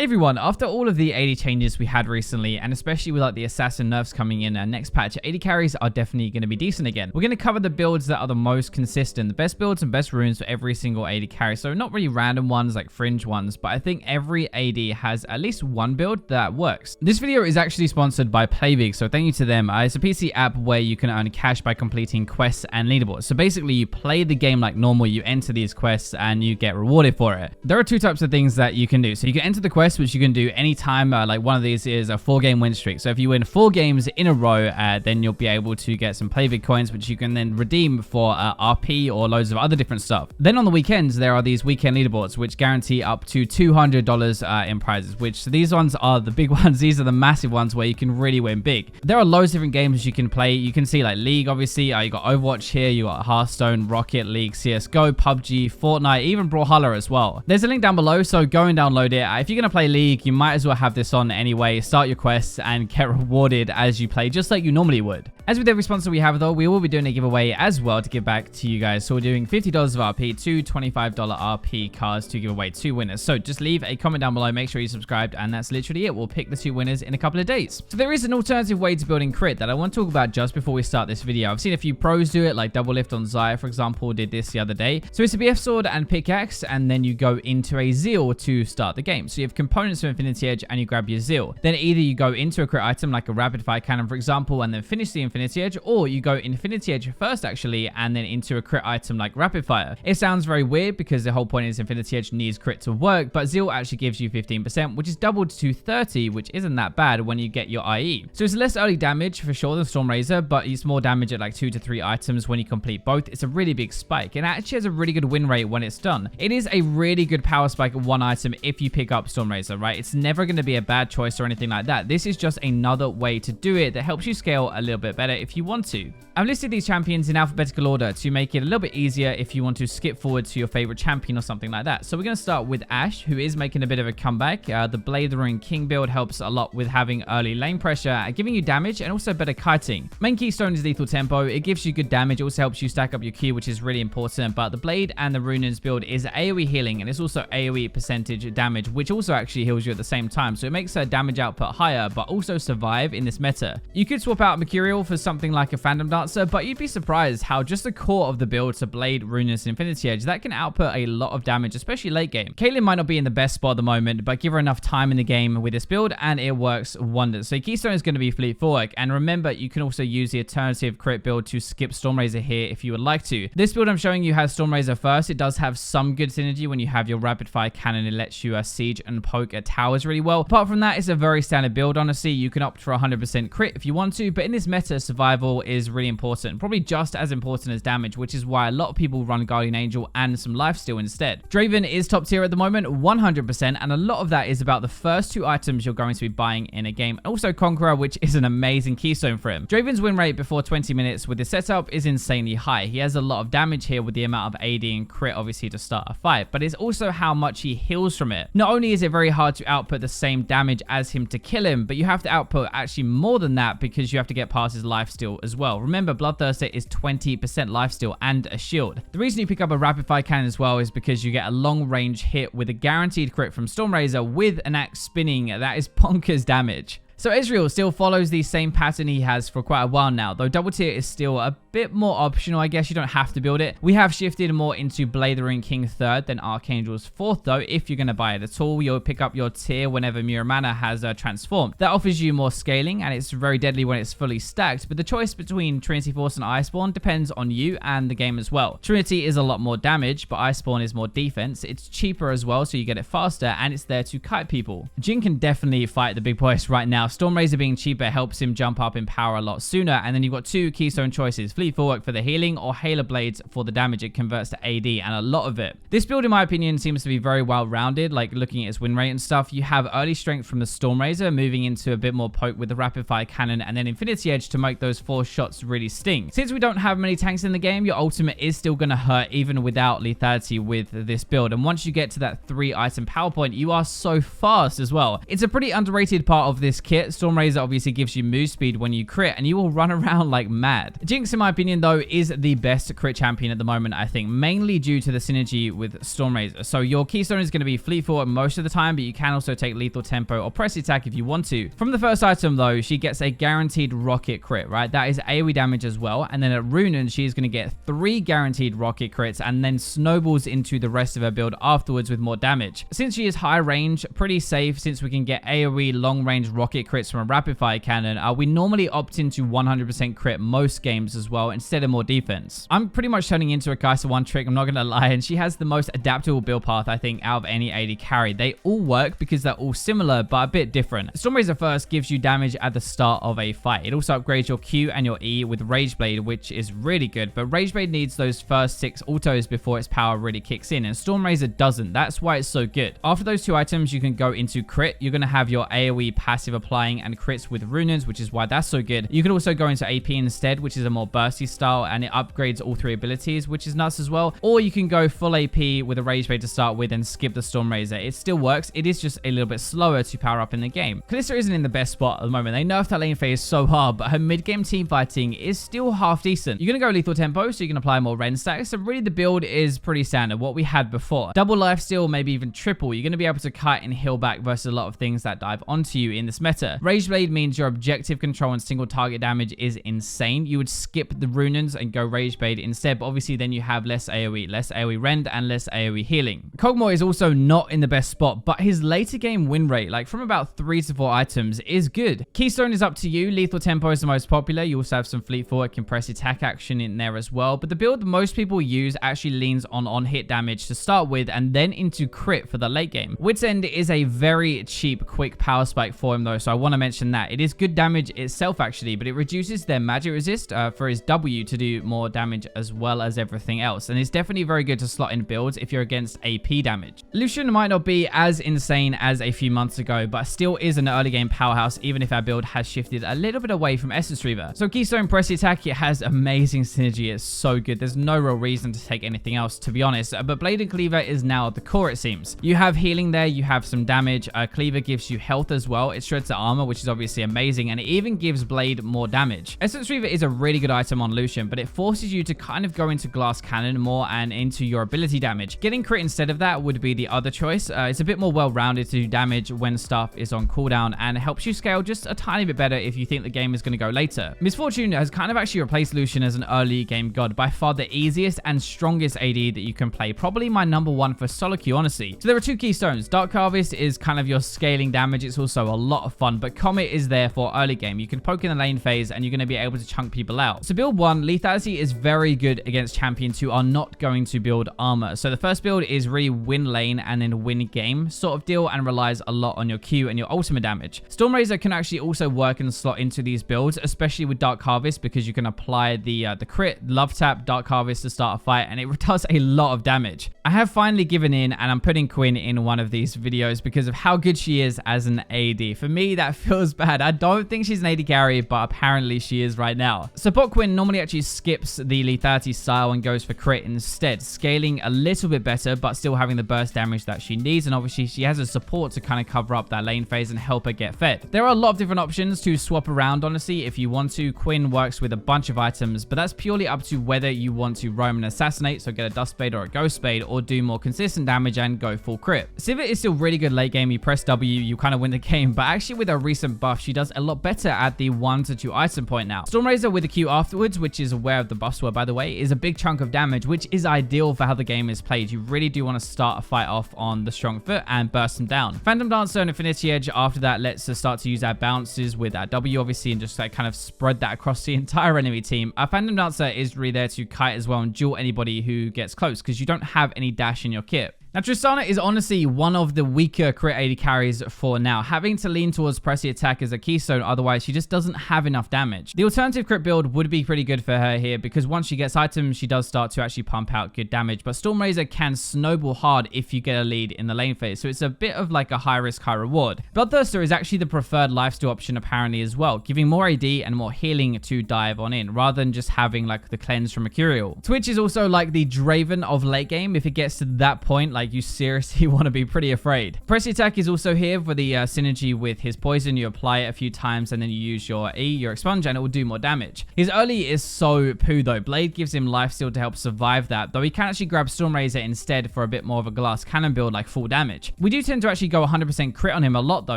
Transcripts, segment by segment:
everyone, after all of the AD changes we had recently, and especially with like the assassin nerfs coming in next patch, AD carries are definitely going to be decent again. We're going to cover the builds that are the most consistent, the best builds and best runes for every single AD carry. So not really random ones like fringe ones, but I think every AD has at least one build that works. This video is actually sponsored by Playbig, so thank you to them. It's a PC app where you can earn cash by completing quests and leaderboards. So basically you play the game like normal, you enter these quests and you get rewarded for it. There are two types of things that you can do. So you can enter the quest, which you can do anytime. Like one of these is a 4-game win streak. So if you win 4 games in a row, then you'll be able to get some Playbig coins, which you can then redeem for RP or loads of other different stuff. Then on the weekends, there are these weekend leaderboards, which guarantee up to $200 in prizes, which these ones are the big ones. These are the massive ones where you can really win big. There are loads of different games you can play. You can see like League, obviously. You got Overwatch here. You got Hearthstone, Rocket League, CSGO, PUBG, Fortnite, even Brawlhalla as well. There's a link down below, so go and download it. If you're going to play League, you might as well have this on anyway. Start your quests and get rewarded as you play, just like you normally would. As with every sponsor we have, though, we will be doing a giveaway as well to give back to you guys. So we're doing $50 of RP, 2 $25 RP cards to give away 2 winners. So just leave a comment down below, make sure you're subscribed, and that's literally it. We'll pick the 2 winners in a couple of days. So there is an alternative way to building crit that I want to talk about just before we start this video. I've seen a few pros do it, like Double Lift on Ziya, for example, did this the other day. So it's a BF sword and pickaxe, and then you go into a zeal to start the game. So you have components of Infinity Edge and you grab your zeal. Then either you go into a crit item like a rapid fire cannon, for example, and then finish the Infinity Edge, or you go Infinity Edge first actually, and then into a crit item like rapid fire. It sounds very weird because the whole point is Infinity Edge needs crit to work, but zeal actually gives you 15%, which is doubled to 30, which isn't that bad when you get your IE. So it's less early damage for sure than Storm Razor, but it's more damage at like 2 to 3 items when you complete both. It's a really big spike, and it actually has a really good win rate when it's done. It is a really good power spike at 1 item if you pick up Storm Razor, right? It's never going to be a bad choice or anything like that. This is just another way to do it that helps you scale a little bit better if you want to. I've listed these champions in alphabetical order to make it a little bit easier if you want to skip forward to your favorite champion or something like that. So we're going to start with Ashe, who is making a bit of a comeback. The Blade the Ruin King build helps a lot with having early lane pressure, giving you damage and also better kiting. Main keystone is lethal tempo. It gives you good damage. It also helps you stack up your Q, which is really important. But the Blade and the Runes build is AoE healing, and it's also AoE percentage damage, which also actually heals you at the same time. So it makes her damage output higher, but also survive in this meta. You could swap out Mercurial for something like a Phantom Dancer, but you'd be surprised how just the core of the build to Blade, Runes, and Infinity Edge, that can output a lot of damage, especially late game. Caitlyn might not be in the best spot at the moment, but give her enough time in the game with this build and it works wonders. So keystone is going to be Fleet Fork, and remember, you can also use the alternative crit build to skip Storm Razor here if you would like to. This build I'm showing you has Storm Razor first. It does have some good synergy when you have your rapid fire cannon. It lets you siege and poke at towers really well. Apart from that, it's a very standard build. Honestly, you can opt for 100% crit if you want to, but in this meta, survival is really important, probably just as important as damage, which is why a lot of people run Guardian Angel and some lifesteal instead. Draven is top tier at the moment, 100%, and a lot of that is about the first 2 items you're going to be buying in a game. Also Conqueror, which is an amazing keystone for him. Draven's win rate before 20 minutes with this setup is insanely high. He has a lot of damage here with the amount of AD and crit obviously to start a fight, but it's also how much he heals from it. Not only is it very hard to output the same damage as him to kill him, but you have to output actually more than that because you have to get past his lifesteal as well. Remember, Bloodthirster is 20% lifesteal and a shield. The reason you pick up a rapid fire cannon as well is because you get a long range hit with a guaranteed crit from Storm Razor with an axe spinning. That is bonkers damage. So Ezreal still follows the same pattern he has for quite a while now, though double tier is still a bit more optional. I guess you don't have to build it. We have shifted more into Blade the Ruin King 3rd than Archangel's 4th, though. If you're going to buy it at all, you'll pick up your tier whenever Muramana has transformed. That offers you more scaling, and it's very deadly when it's fully stacked, but the choice between Trinity Force and Iceborne depends on you and the game as well. Trinity is a lot more damage, but Iceborne is more defense. It's cheaper as well, so you get it faster, and it's there to kite people. Jhin can definitely fight the big boys right now. Storm Razor being cheaper helps him jump up in power a lot sooner, and then you've got 2 keystone choices, Fleet Fork for the healing or Halo Blades for the damage it converts to AD, and a lot of it. This build in my opinion seems to be very well rounded, like looking at its win rate and stuff. You have early strength from the Storm Razor, moving into a bit more poke with the rapid fire cannon, and then Infinity Edge to make those 4 shots really sting. Since we don't have many tanks in the game, your ultimate is still going to hurt even without lethality with this build, and once you get to that 3 item power point, you are so fast as well. It's a pretty underrated part of this kit. Storm Razor obviously gives you move speed when you crit, and you will run around like mad. Jinx, in my opinion though, is the best crit champion at the moment, I think, mainly due to the synergy with Stormrazor. So your keystone is going to be fleet foot most of the time, but you can also take lethal tempo or press attack if you want to. From the first item though, she gets a guaranteed rocket crit, right? That is AoE damage as well. And then at Runen, she is going to get 3 guaranteed rocket crits and then snowballs into the rest of her build afterwards with more damage. Since she is high range, pretty safe since we can get AoE long range rocket crits from a rapid fire cannon, we normally opt into 100% crit most games as well instead of more defense. I'm pretty much turning into a Kai'Sa one trick, I'm not going to lie, and she has the most adaptable build path I think out of any AD carry. They all work because they're all similar but a bit different. Stormrazor first gives you damage at the start of a fight. It also upgrades your Q and your E with Rage Blade, which is really good, but Rage Blade needs those first 6 autos before its power really kicks in, and Stormrazor doesn't. That's why it's so good. After those 2 items, you can go into crit. You're going to have your AoE passive applying and crits with Runens, which is why that's so good. You can also go into AP instead, which is a more bursty style, and it upgrades all 3 abilities, which is nuts as well. Or you can go full AP with a Rage Blade to start with and skip the Stormrazor. It still works. It is just a little bit slower to power up in the game. Klister isn't in the best spot at the moment. They nerfed her lane phase so hard, but her mid-game team fighting is still half decent. You're going to go lethal tempo, so you can apply more Ren stacks. So really the build is pretty standard, what we had before. Double lifesteal, maybe even triple. You're going to be able to kite and heal back versus a lot of things that dive onto you in this meta. Rage Blade means your objective control and single target damage is insane. You would skip the Runens and go Rage Blade instead, but obviously then you have less AoE rend and less AoE healing. Kog'Maw is also not in the best spot, but his later game win rate, like from about 3 to 4 items, is good. Keystone is up to you. Lethal tempo is the most popular. You also have some fleet foot, compress attack action in there as well, but the build most people use actually leans on hit damage to start with and then into crit for the late game. Wit's End is a very cheap quick power spike for him though, so I want to mention that. It is good damage itself actually, but it reduces their magic resist for his W to do more damage as well as everything else, and it's definitely very good to slot in builds if you're against AP damage. Lucian might not be as insane as a few months ago, but still is an early game powerhouse even if our build has shifted a little bit away from Essence Reaver. So Keystone press attack, it has amazing synergy. It's so good. There's no real reason to take anything else, to be honest, but Blade and Cleaver is now at the core, it seems. You have healing there, you have some damage. Cleaver gives you health as well. It shreds the armor, which is obviously amazing, and it even gives Blade more damage. Essence Reaver is a really good item on Lucian, but it forces you to kind of go into Glass Cannon more and into your ability damage. Getting crit instead of that would be the other choice. It's a bit more well-rounded to do damage when stuff is on cooldown and helps you scale just a tiny bit better if you think the game is going to go later. Misfortune has kind of actually replaced Lucian as an early game god, by far the easiest and strongest AD that you can play. Probably my number 1 for solo queue, honestly. So there are 2 keystones. Dark Harvest is kind of your scaling damage. It's also a lot of fun, but Comet is there for early game. You can poke in the lane phase and you're going to be able to chunk people out. So build 1, lethality is very good against champions who are not going to build armor. So the first build is really win lane and then win game sort of deal, and relies a lot on your Q and your ultimate damage. Stormrazor can actually also work and slot into these builds, especially with Dark Harvest, because you can apply the crit, love tap, Dark Harvest to start a fight, and it does a lot of damage. I have finally given in, and I'm putting Quinn in one of these videos because of how good she is as an AD. For me, that feels bad. I don't think she's an AD carry, but apparently she is right now. So bot Quinn normally actually skips the lethality style and goes for crit instead, scaling a little bit better, but still having the burst damage that she needs, and obviously she has a support to kind of cover up that lane phase and help her get fed. There are a lot of different options to swap around, honestly, if you want to. Quinn works with a bunch of items, but that's purely up to whether you want to roam and assassinate, so get a Dust Spade or a Ghost Spade, or do more consistent damage and go full crit. Sivir is still really good late game. You press W, you kind of win the game, but actually with a recent buff, she does a lot better at the 1 to 2 item point now. Stormrazor with a Q afterwards, which is where the buffs were, by the way, is a big chunk of damage, which is ideal for how the game is played. You really do want to start a fight off on the strong foot and burst them down. Phantom Dancer and Infinity Edge after that lets us start to use our bounces with our W, obviously, and just like kind of spread that across the entire enemy team. Our Phantom Dancer is really there to kite as well and duel anybody who gets close, because you don't have any dash in your kit. Now, Tristana is honestly one of the weaker crit AD carries for now, having to lean towards pressy attack as a keystone, otherwise she just doesn't have enough damage. The alternative crit build would be pretty good for her here, because once she gets items, she does start to actually pump out good damage, but Stormrazor can snowball hard if you get a lead in the lane phase, so it's a bit of like a high risk, high reward. Bloodthirster is actually the preferred lifesteal option apparently as well, giving more AD and more healing to dive on in, rather than just having like the cleanse from Mercurial. Twitch is also like the Draven of late game. If it gets to that point, like like you seriously want to be pretty afraid. Press attack is also here for the synergy with his poison. You apply it a few times and then you use your E, your expunge, and it will do more damage. His early is so poo though. Blade gives him lifesteal to help survive that, though he can actually grab Storm Razor instead for a bit more of a glass cannon build like full damage. We do tend to actually go 100% crit on him a lot though.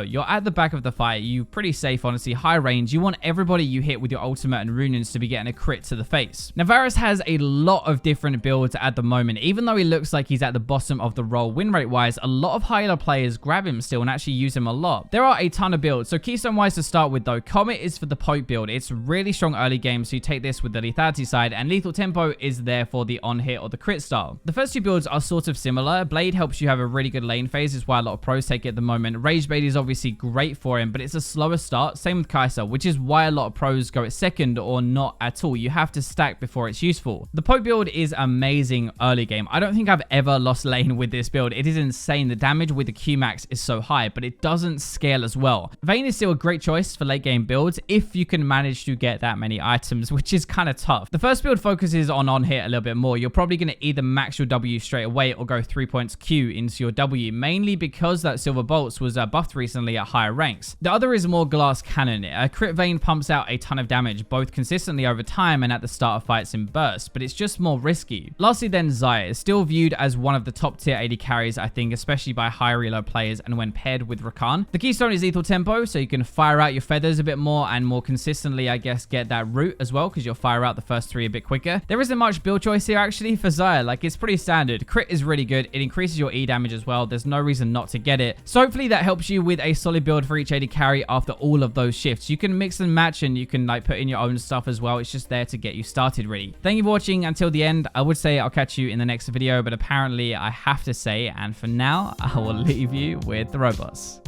You're at the back of the fight, you pretty safe honestly, high range. You want everybody you hit with your ultimate and runions to be getting a crit to the face. Now Varus has a lot of different builds at the moment. Even though he looks like he's at the bottom of the roll win rate wise, a lot of high elo players grab him still and actually use him a lot. There are a ton of builds. So keystone wise to start with though, Comet is for the poke build. It's really strong early game, so you take this with the lethality side, and lethal tempo is there for the on hit or the crit style. The first two builds are sort of similar. Blade helps you have a really good lane phase, is why a lot of pros take it at the moment. Rage Blade is obviously great for him, but it's a slower start. Same with Kai'Sa, which is why a lot of pros go at second or not at all. You have to stack before it's useful. The poke build is amazing early game. I don't think I've ever lost lane with this build. It is insane. The damage with the Qmax is so high, but it doesn't scale as well. Vayne is still a great choice for late game builds if you can manage to get that many items, which is kind of tough. The first build focuses on hit a little bit more. You're probably going to either max your W straight away or go 3 points Q into your W, mainly because that Silver Bolts was buffed recently at higher ranks. The other is more glass cannon. Crit Vayne pumps out a ton of damage, both consistently over time and at the start of fights in bursts, but it's just more risky. Lastly then, Ziya is still viewed as one of the top tier AD carries, I think, especially by higher elo players and when paired with Rakan. The keystone is lethal tempo, so you can fire out your feathers a bit more and more consistently, I guess, get that root as well, because you'll fire out the first three a bit quicker. There isn't much build choice here actually for Ziya. Like, it's pretty standard. Crit is really good. It increases your E damage as well. There's no reason not to get it. So hopefully that helps you with a solid build for each AD carry after all of those shifts. You can mix and match and you can like put in your own stuff as well. It's just there to get you started really. Thank you for watching until the end. I would say I'll catch you in the next video, but apparently I have to say, and for now, I will leave you with the robots.